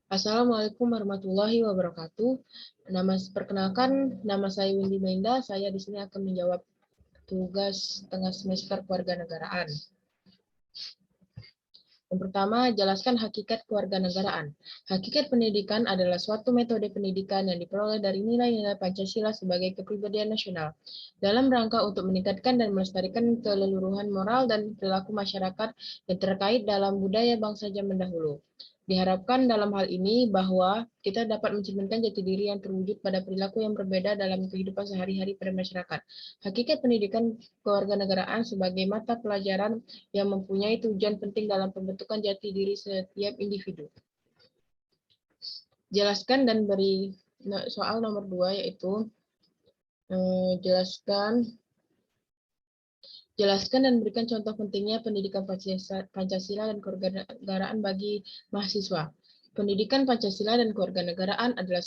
Assalamualaikum warahmatullahi wabarakatuh. Perkenalkan, nama saya Windy Menda. Saya di sini akan menjawab tugas tengah semester kewarganegaraan. Yang pertama, jelaskan hakikat kewarganegaraan. Hakikat pendidikan adalah suatu metode pendidikan yang diperoleh dari nilai-nilai Pancasila sebagai kepribadian nasional, dalam rangka untuk meningkatkan dan melestarikan keleluruhan moral dan perilaku masyarakat yang terkait dalam budaya bangsa zaman dahulu. Diharapkan dalam hal ini bahwa kita dapat mencerminkan jati diri yang terwujud pada perilaku yang berbeda dalam kehidupan sehari-hari pada masyarakat. Hakikat pendidikan kewarganegaraan sebagai mata pelajaran yang mempunyai tujuan penting dalam pembentukan jati diri setiap individu. Jelaskan dan beri soal nomor 2 yaitu Jelaskan dan berikan contoh pentingnya pendidikan Pancasila dan kewarganegaraan bagi mahasiswa. Pendidikan Pancasila dan kewarganegaraan adalah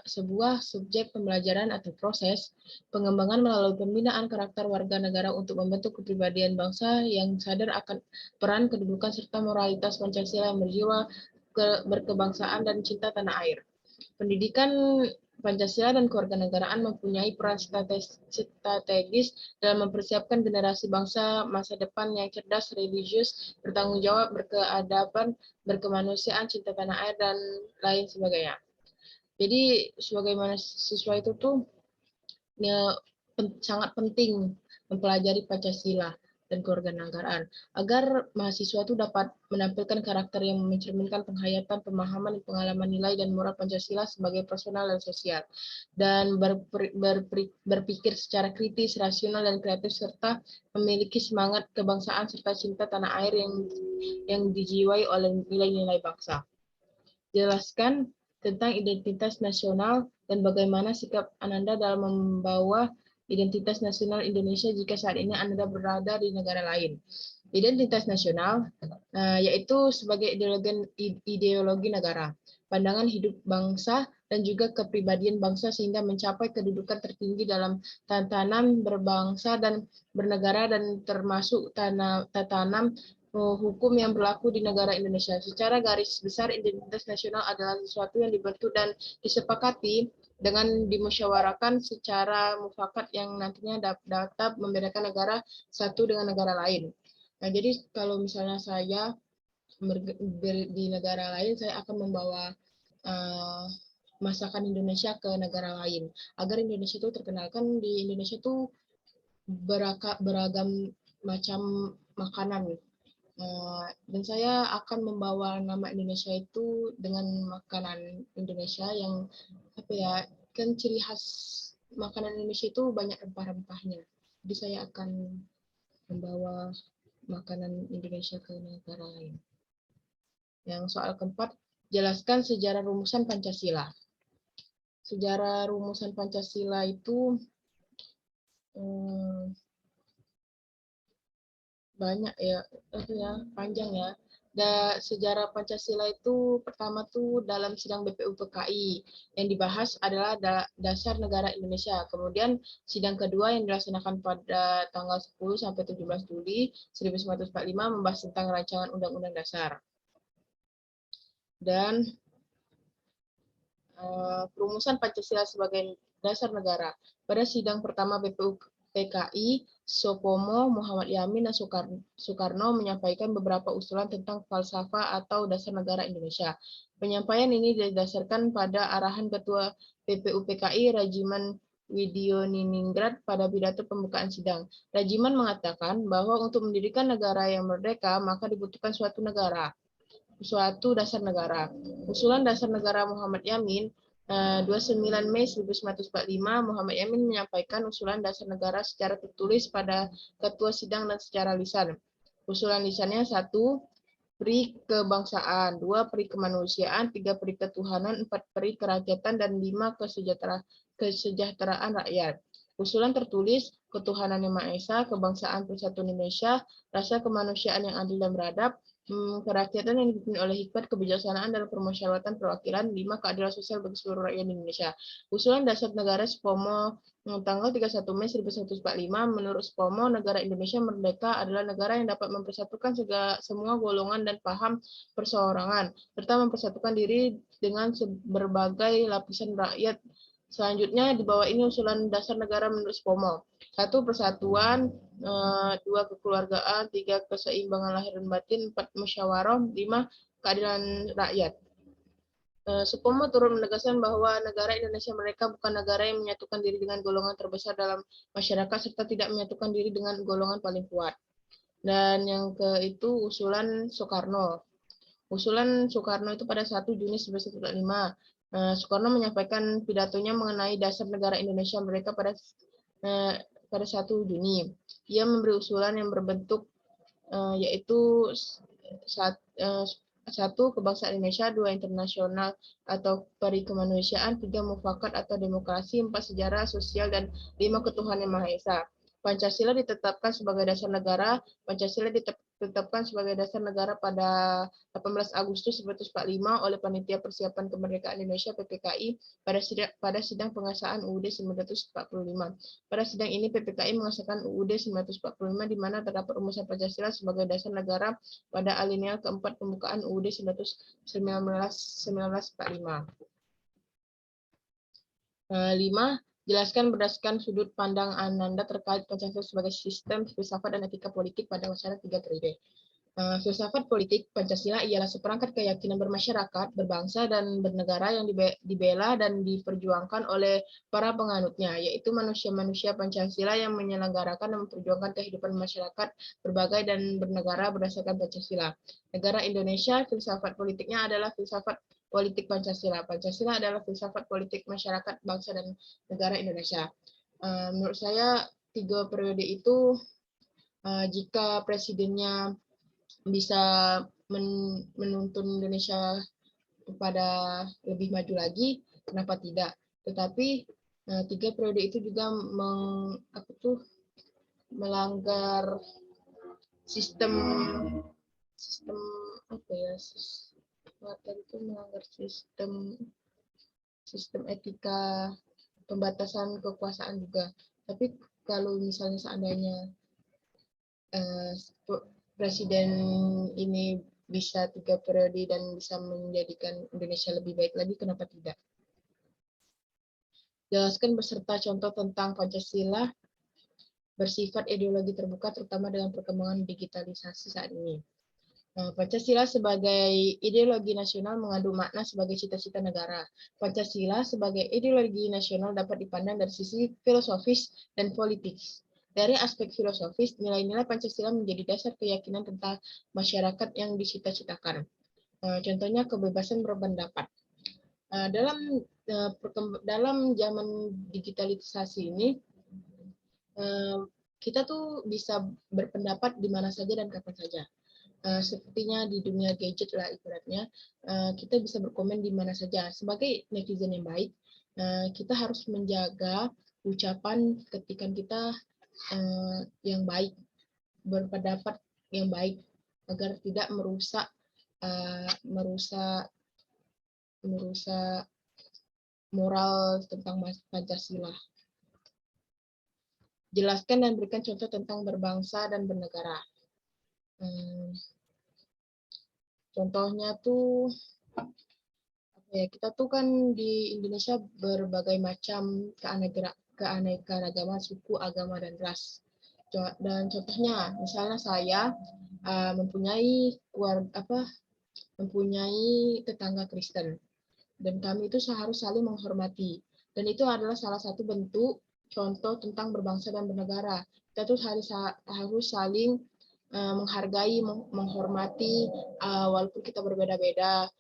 sebuah subjek pembelajaran atau proses pengembangan melalui pembinaan karakter warga negara untuk membentuk kepribadian bangsa yang sadar akan peran kedudukan serta moralitas Pancasila yang berjiwa berkebangsaan dan cinta tanah air. Pendidikan Pancasila dan kewarganegaraan mempunyai peran strategis dalam mempersiapkan generasi bangsa masa depan yang cerdas, religius, bertanggung jawab, berkeadaban, berkemanusiaan, cinta tanah air, dan lain sebagainya. Jadi sebagaimana siswa itu tuh ya, sangat penting mempelajari Pancasila dan kewarganegaraan agar mahasiswa itu dapat menampilkan karakter yang mencerminkan penghayatan, pemahaman, pengalaman nilai dan moral Pancasila sebagai personal dan sosial, dan berpikir secara kritis, rasional dan kreatif serta memiliki semangat kebangsaan serta cinta tanah air yang dijiwai oleh nilai-nilai bangsa. Jelaskan tentang identitas nasional dan bagaimana sikap Ananda dalam membawa identitas nasional Indonesia jika saat ini Anda berada di negara lain. Identitas nasional yaitu sebagai ideologi negara, pandangan hidup bangsa, dan juga kepribadian bangsa sehingga mencapai kedudukan tertinggi dalam tatanan berbangsa dan bernegara dan termasuk tatanan hukum yang berlaku di negara Indonesia. Secara garis besar, identitas nasional adalah sesuatu yang dibentuk dan disepakati dengan dimusyawarakan secara mufakat yang nantinya dapat membedakan negara satu dengan negara lain. Nah, jadi kalau misalnya saya di negara lain, saya akan membawa masakan Indonesia ke negara lain agar Indonesia itu terkenalkan. Di Indonesia itu beragam macam makanan. Dan saya akan membawa nama Indonesia itu dengan makanan Indonesia yang kan ciri khas makanan Indonesia itu banyak rempah-rempahnya. Jadi saya akan membawa makanan Indonesia ke negara lain. Yang soal keempat, jelaskan sejarah rumusan Pancasila. Sejarah rumusan Pancasila itu banyak ya, panjang ya. Sejarah Pancasila itu pertama tuh dalam sidang BPUPKI yang dibahas adalah dasar negara Indonesia. Kemudian sidang kedua yang dilaksanakan pada tanggal 10 sampai 17 Juli 1945 membahas tentang rancangan Undang-Undang Dasar. Dan perumusan Pancasila sebagai dasar negara. Pada sidang pertama BPUPKI, Sopomo, Muhammad Yamin, dan Soekarno menyampaikan beberapa usulan tentang falsafah atau dasar negara Indonesia. Penyampaian ini didasarkan pada arahan Ketua BPUPKI Rajiman Widioningrat pada pidato pembukaan sidang. Rajiman mengatakan bahwa untuk mendirikan negara yang merdeka, maka dibutuhkan suatu dasar negara. Usulan dasar negara Muhammad Yamin 29 Mei 1945, Muhammad Yamin menyampaikan usulan dasar negara secara tertulis pada ketua sidang dan secara lisan. Usulan lisannya 1. Peri kebangsaan, 2. Peri kemanusiaan, 3. Peri ketuhanan, 4. Peri kerakyatan, dan 5. Kesejahteraan rakyat. Usulan tertulis, ketuhanan yang Maha Esa, kebangsaan persatuan Indonesia, rasa kemanusiaan yang adil dan beradab, kerakyatan yang dipimpin oleh hikmat kebijaksanaan dalam permusyawaratan perwakilan, 5. Keadilan sosial bagi seluruh rakyat Indonesia. Usulan dasar negara SPOMO tanggal 31 Mei 1945, menurut SPOMO, negara Indonesia merdeka adalah negara yang dapat mempersatukan semua golongan dan paham perseorangan, serta mempersatukan diri dengan berbagai lapisan rakyat. Selanjutnya, di bawah ini usulan dasar negara menurut SPOMO. 1. Persatuan, 2. Kekeluargaan, 3. Keseimbangan lahir dan batin, 4. Musyawarah, 5. Keadilan rakyat. SPOMO turut menegaskan bahwa negara Indonesia merdeka bukan negara yang menyatukan diri dengan golongan terbesar dalam masyarakat serta tidak menyatukan diri dengan golongan paling kuat. Dan yang itu usulan Soekarno. Usulan Soekarno itu pada 1 Juni 1945. Soekarno menyampaikan pidatonya mengenai dasar negara Indonesia merdeka pada 1 Juni. Ia memberi usulan yang berbentuk yaitu 1. Kebangsaan Indonesia, 2. Internasional atau peri kemanusiaan, 3. Mufakat atau demokrasi, 4. Sejarah sosial, dan 5. Ketuhanan yang Maha Esa. Pancasila ditetapkan sebagai dasar negara. Pancasila ditetapkan sebagai dasar negara pada 18 Agustus 1945 oleh Panitia Persiapan Kemerdekaan Indonesia (PPKI) pada sidang pengesahan UUD 1945. Pada sidang ini PPKI mengesahkan UUD 1945 di mana terdapat rumusan Pancasila sebagai dasar negara pada alinea keempat pembukaan UUD 1945. 5. Jelaskan berdasarkan sudut pandang Anda terkait Pancasila sebagai sistem filsafat dan etika politik pada masa 3 periode. Filsafat politik Pancasila ialah seperangkat keyakinan bermasyarakat, berbangsa, dan bernegara yang dibela dan diperjuangkan oleh para penganutnya, yaitu manusia-manusia Pancasila yang menyelenggarakan dan memperjuangkan kehidupan masyarakat berbagai dan bernegara berdasarkan Pancasila. Negara Indonesia, filsafat politiknya adalah filsafat politik Pancasila. Pancasila adalah filsafat politik masyarakat, bangsa, dan negara Indonesia. Menurut saya, 3 periode itu jika presidennya bisa menuntun Indonesia kepada lebih maju lagi, kenapa tidak? Tetapi 3 periode itu juga melanggar sistem apa ya? Itu melanggar sistem etika pembatasan kekuasaan juga. Tapi kalau misalnya seandainya presiden ini bisa 3 periode dan bisa menjadikan Indonesia lebih baik lagi, kenapa tidak? Jelaskan beserta contoh tentang Pancasila bersifat ideologi terbuka, terutama dengan perkembangan digitalisasi saat ini. Pancasila sebagai ideologi nasional mengandung makna sebagai cita-cita negara. Pancasila sebagai ideologi nasional dapat dipandang dari sisi filosofis dan politis. Dari aspek filosofis, nilai-nilai Pancasila menjadi dasar keyakinan tentang masyarakat yang dicita-citakan. Contohnya kebebasan berpendapat. Dalam zaman digitalisasi ini, kita tuh bisa berpendapat di mana saja dan kapan saja. Sepertinya di dunia gadget lah ibaratnya, kita bisa berkomen di mana saja. Sebagai netizen yang baik, kita harus menjaga ucapan ketikan kita yang baik, berpendapat yang baik, agar tidak merusak moral tentang Pancasila. Jelaskan dan berikan contoh tentang berbangsa dan bernegara. Contohnya tuh kita tuh kan di Indonesia berbagai macam keanekaragaman suku, agama, dan ras. Dan contohnya, misalnya saya mempunyai tetangga Kristen, dan kami itu harus saling menghormati. Dan itu adalah salah satu bentuk contoh tentang berbangsa dan bernegara. Kita tuh harus saling menghargai, menghormati, walaupun kita berbeda-beda.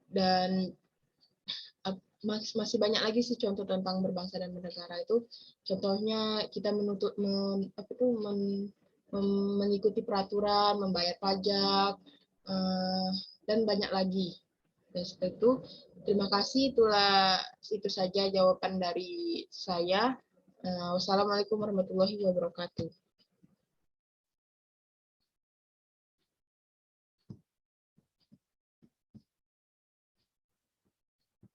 Dan masih banyak lagi sih contoh tentang berbangsa dan bernegara itu. Contohnya kita mengikuti peraturan, membayar pajak, dan banyak lagi. Dan seperti itu. Terima kasih. Itu saja jawaban dari saya. Wassalamualaikum warahmatullahi wabarakatuh.